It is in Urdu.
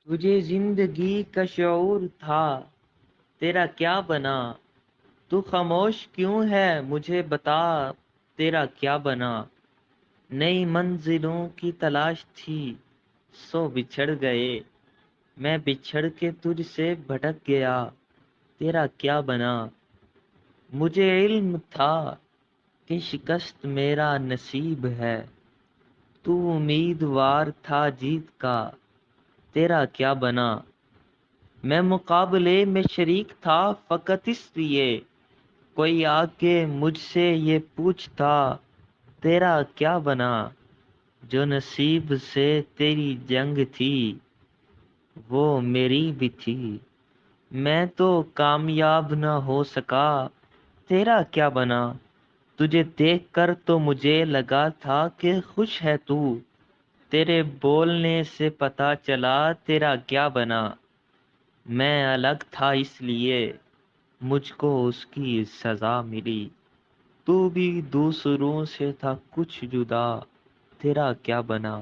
تجھے زندگی کا شعور تھا، تیرا کیا بنا؟ تو خاموش کیوں ہے مجھے بتا، تیرا کیا بنا؟ نئی منزلوں کی تلاش تھی، سو بچھڑ گئے، میں بچھڑ کے تجھ سے بھٹک گیا، تیرا کیا بنا؟ مجھے علم تھا کہ شکست میرا نصیب ہے، تو امیدوار تھا جیت کا، تیرا کیا بنا؟ میں مقابلے میں شریک تھا فقط اس لیے، کوئی آ کے مجھ سے یہ پوچھتا، تیرا کیا بنا؟ جو نصیب سے تیری جنگ تھی، وہ میری بھی تھی، میں تو کامیاب نہ ہو سکا، تیرا کیا بنا؟ تجھے دیکھ کر تو مجھے لگا تھا کہ خوش ہے تو، تیرے بولنے سے پتا چلا تیرا کیا بنا؟ میں الگ تھا اس لیے مجھ کو اس کی سزا ملی، تو بھی دوسروں سے تھا کچھ جدا، تیرا کیا بنا؟